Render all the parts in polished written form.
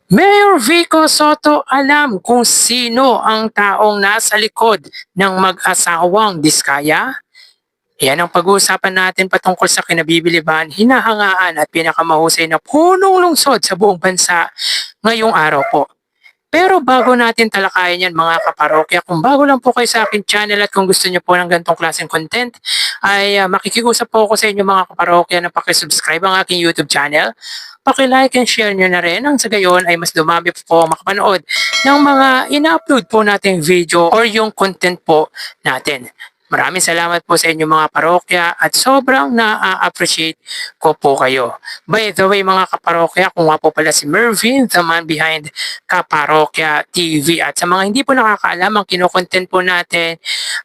Mayor Vico Soto alam kung sino ang taong nasa likod ng mag-asawang Diskaya? Yan ang pag-uusapan natin patungkol sa kinabibiliban, hinahangaan at pinakamahusay na punong lungsod sa buong bansa ngayong araw po. Pero bago natin talakayin yan mga kaparokya, kung bago lang po kayo sa akin channel at kung gusto niyo po ng ganitong klaseng content, ay makikiusap po ako sa inyo mga kaparokya na pakisubscribe ang aking YouTube channel. Paki-like and share nyo na rin, ang sa gayon ay mas dumami po makapanood ng mga ina-upload po nating video or yung content po natin. Maraming salamat po sa inyong mga parokya at sobrang na-appreciate ko po kayo. By the way mga kaparokya, kung nga po pala si Mervin, the man behind Kaparokya TV. At sa mga hindi po nakakaalam, ang kinokontent po natin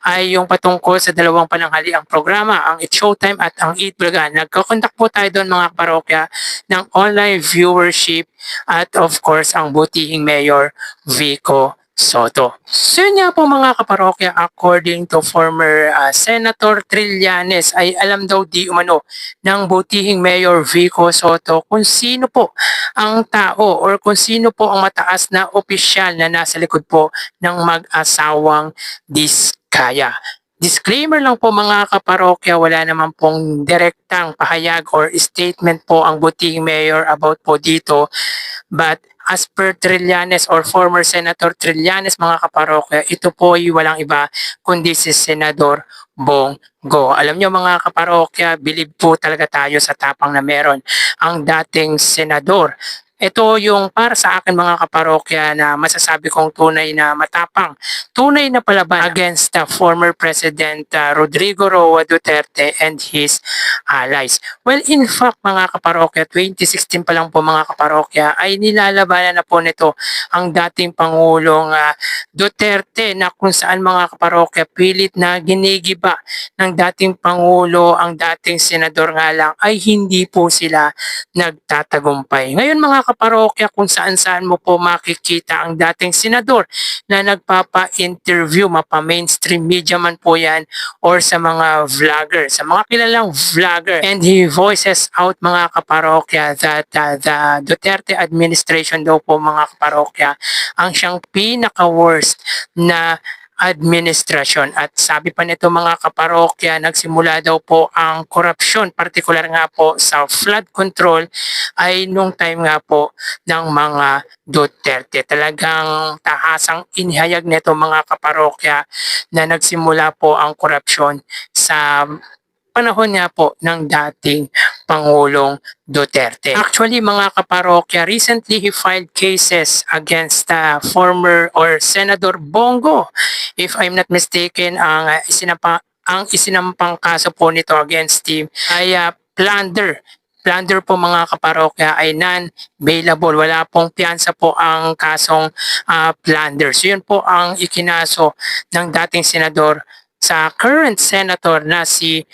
ay yung patungkol sa dalawang pananghaliang programa, ang It's Showtime at ang Eat Bulaga. Nagkakontak po tayo doon mga kaparokya ng online viewership at of course ang butihing Mayor Vico Soto. So yun nga po mga kaparokya, according to former Senator Trillanes ay alam daw di umano ng butihing Mayor Vico Soto kung sino po ang tao or kung sino po ang mataas na opisyal na nasa likod po ng mag-asawang Diskaya. Disclaimer lang po mga kaparokya, wala naman pong direktang pahayag or statement po ang butihing mayor about po dito. But as per Trillanes or former Senator Trillanes mga kaparokya, ito po ay walang iba kundi si Senador Bongo. Alam nyo mga kaparokya, believe po talaga tayo sa tapang na meron ang dating senador. Ito yung para sa akin mga kaparokya na masasabi kong tunay na matapang, tunay na palaban against the former President Rodrigo Roa Duterte and his allies. Well, in fact mga kaparokya, 2016 pa lang po mga kaparokya ay nilalabanan na po nito ang dating Pangulong Duterte na kung saan mga kaparokya pilit na ginigiba ng dating Pangulo ang dating senador nga lang ay hindi po sila nagtatagumpay. Ngayon mga kaparokya, kung saan-saan mo po makikita ang dating senador na nagpapa-interview, mapa-mainstream media man po yan or sa mga vlogger, sa mga kilalang vlogger. And he voices out mga kaparokya that the Duterte administration daw po mga kaparokya ang siyang pinaka-worst na administrasyon. At sabi pa nito mga kaparokya, nagsimula daw po ang korupsyon, partikular nga po sa flood control ay nung time nga po ng mga Duterte. Talagang tahasang inihayag nito mga kaparokya na nagsimula po ang korupsyon sa panahon nga po ng dating Pangulong Duterte. Actually mga kaparokya, recently he filed cases against former or Senator Bongo. If I'm not mistaken, ang isinampang kaso po nito against him ay plunder. Plunder po mga kaparokya ay non-bailable. Wala pong piyansa po ang kasong plunder. So yun po ang ikinaso ng dating senador sa current senator na si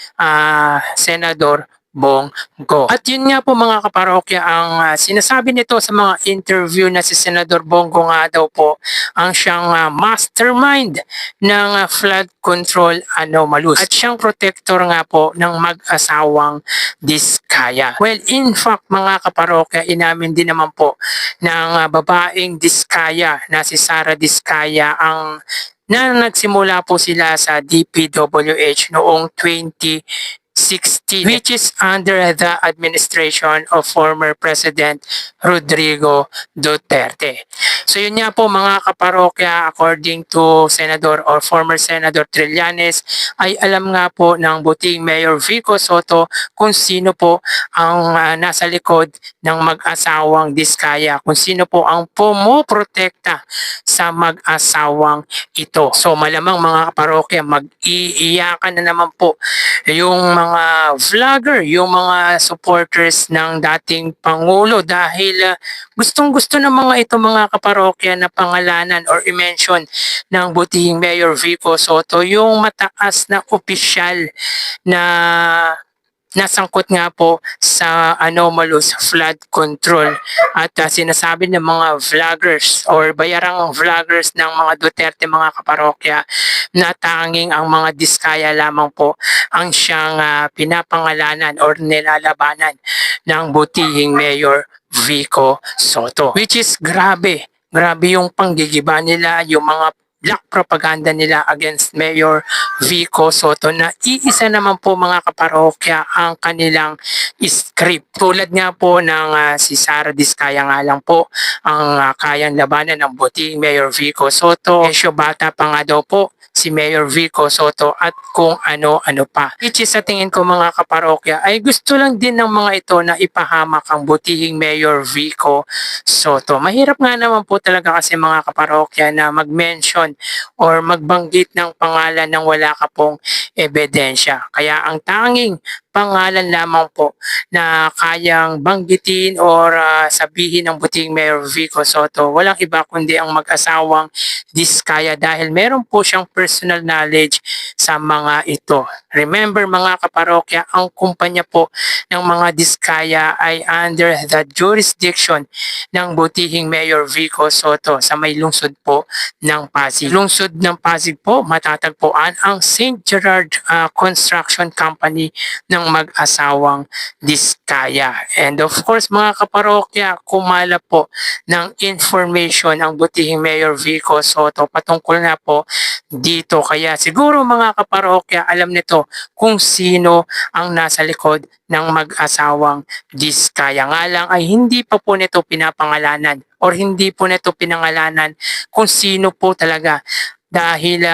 Senador Bongo. At yun nga po mga kaparokya, ang sinasabi nito sa mga interview na si Senador Bongo nga daw po ang siyang mastermind ng flood control anomalous at siyang protector nga po ng mag-asawang Diskaya. Well, in fact mga kaparokya, inamin din naman po ng babaeng Diskaya na si Sara Diskaya ang na nagsimula po sila sa DPWH noong 2016, which is under the administration of former President Rodrigo Duterte. So yun nga po mga kaparokya, according to Senador or former Senator Trillanes, ay alam nga po ng buting Mayor Vico Soto kung sino po ang nasa likod ng mag-asawang Diskaya, kung sino po ang pumoprotekta sa mag-asawang ito. So malamang mga kaparokya, mag-iiyakan na naman po yung mga vlogger, yung mga supporters ng dating Pangulo dahil gustong-gusto ng mga ito mga kaparokya na pangalanan or i-mention ng butihing Mayor Vico Soto yung mataas na opisyal na nasangkot nga po sa anomalous flood control at sinasabi ng mga vloggers or bayarang vloggers ng mga Duterte mga kaparokya na tanging ang mga Diskaya lamang po ang siyang pinapangalanan or nilalabanan ng butihing Mayor Vico Soto. Which is grabe. Grabe yung panggigiba nila, yung mga black propaganda nila against Mayor Vico Soto na iisa naman po mga kaparokya ang kanilang script. Tulad nga po ng si Sara Diskaya nga lang po ang kayang labanan ng buting Mayor Vico Soto. Kesyo bata pa nga daw po si Mayor Vico Soto at kung ano-ano pa. Which is sa tingin ko mga kaparokya ay gusto lang din ng mga ito na ipahamak ang butihing Mayor Vico Soto. Mahirap nga naman po talaga kasi mga kaparokya na mag-mention or magbanggit ng pangalan ng wala ka pong ebidensya. Kaya ang tanging pangalan lamang po na kayang banggitin or sabihin ng buting Mayor Vico Soto, walang iba kundi ang mag-asawang Diskaya dahil meron po siyang personal knowledge sa mga ito. Remember mga kaparokya, ang kumpanya po ng mga Diskaya ay under the jurisdiction ng butihing Mayor Vico Soto sa may lungsod po ng Pasig. Lungsod ng Pasig po matatagpuan ang St. Gerard Construction Company ng mag-asawang Diskaya. And of course mga kaparokya, kumala po ng information ang butihing Mayor Vico Soto patungkol na po dito. Kaya siguro mga kaparokya alam nito kung sino ang nasa likod ng mag-asawang Diskaya. Nga lang ay hindi pa po nito pinapangalanan or hindi po nito pinangalanan kung sino po talaga dahil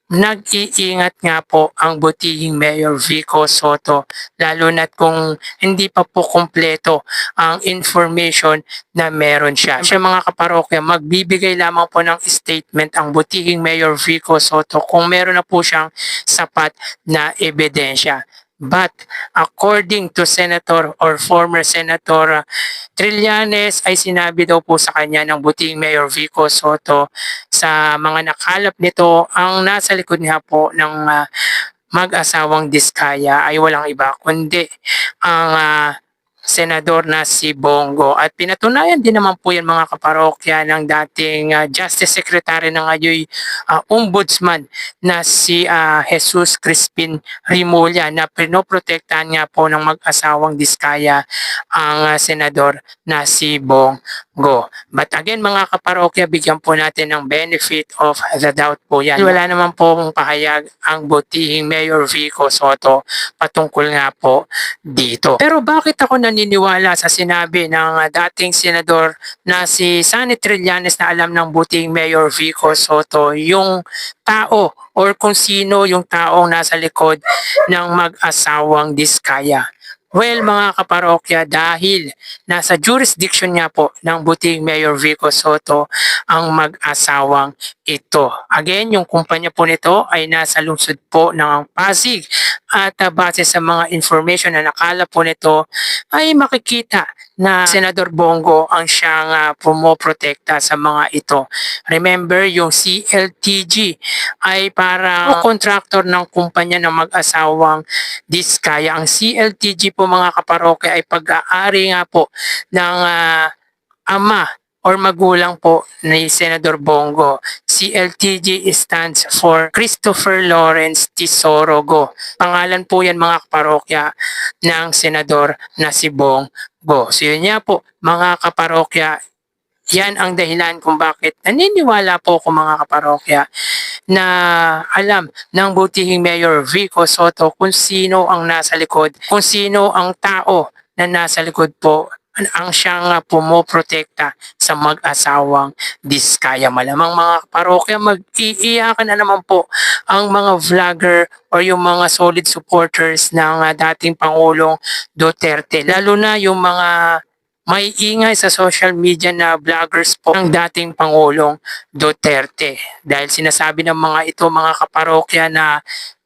nag-iingat nga po ang butihing Mayor Vico Soto lalo na't kung hindi pa po kompleto ang information na meron siya. Siya mga kaparokya, magbibigay lamang po ng statement ang butihing Mayor Vico Soto kung meron na po siyang sapat na ebidensya. But according to Senator or former Senator Trillanes ay sinabi daw po sa kanya ng buting Mayor Vico Soto sa mga nakalap nito ang nasa likod niya po ng mag-asawang Diskaya ay walang iba kundi ang senador na si Bongo. At pinatunayan din naman po yan mga kaparokya ng dating Justice Secretary ng ngayon Ombudsman na si Jesus Crispin Rimulya na pinoprotektahan nga po ng mag-asawang Diskaya ang senador na si Bongo. But again mga kaparokya, bigyan po natin ng benefit of the doubt po yan. Wala naman pong pahayag ang butihing Mayor Vico Soto patungkol nga po dito. Pero bakit ako naniniwala sa sinabi ng dating senador na si Sonny Trillanes na alam ng buting Mayor Vico Soto yung tao or kung sino yung taong nasa likod ng mag-asawang Diskaya? Well mga kaparokya, dahil nasa jurisdiction niya po ng buting Mayor Vico Soto ang mag-asawang ito. Again, yung kumpanya po nito ay nasa lungsod po ng Pasig at base sa mga information na nakala po nito ay makikita na Senador Bongo ang siyang pumoprotekta sa mga ito. Remember, yung CLTG ay para contractor ng kumpanya ng mag-asawang Diskaya. Ang CLTG po mga kaparokya ay pag-aari nga po ng ama or magulang po ni Senador Bongo. CLTG stands for Christopher Lawrence Tesorogo. Pangalan po yan mga kaparokya ng senador na si Bongo. So yun nga po mga kaparokya, yan ang dahilan kung bakit naniniwala po ako mga kaparokya na alam ng butihing Mayor Vico Soto kung sino ang nasa likod, kung sino ang tao na nasa likod po ang siyang pumoprotekta sa mag-asawang Diskaya. Malamang mga parokya, mag-iiyakan na naman po ang mga vlogger or yung mga solid supporters ng dating Pangulong Duterte. Lalo na yung mga may ingay sa social media na vloggers po ng dating Pangulong Duterte. Dahil sinasabi ng mga ito mga kaparokya na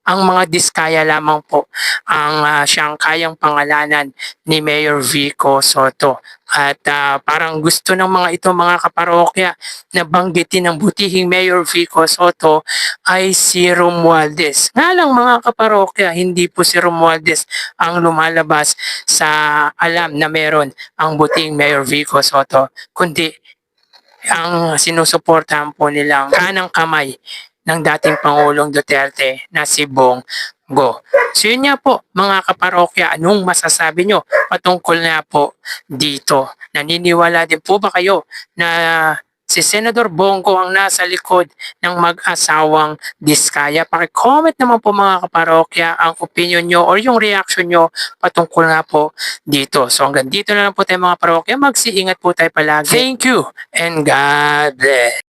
ang mga Diskaya lamang po ang siyang kayang pangalanan ni Mayor Vico Soto. At parang gusto ng mga ito mga kaparokya na banggitin ng butihing Mayor Vico Soto ay si Romualdez. Nga lang mga kaparokya, hindi po si Romualdez ang lumalabas sa alam na meron ang butihing Mayor Vico Soto, kundi ang sinusuportahan po nilang kanang kamay ng dating Pangulong Duterte na si Bongo. So yun nga po mga kaparokya, anong masasabi nyo patungkol nga po dito? Naniniwala din po ba kayo na si Senador Bongo ang nasa likod ng mag-asawang Diskaya? Paki-comment naman po mga kaparokya ang opinion nyo or yung reaction nyo patungkol nga po dito. So hanggang dito na lang po tayo mga parokya. Mag-iingat po tayo palagi. Thank you and God bless.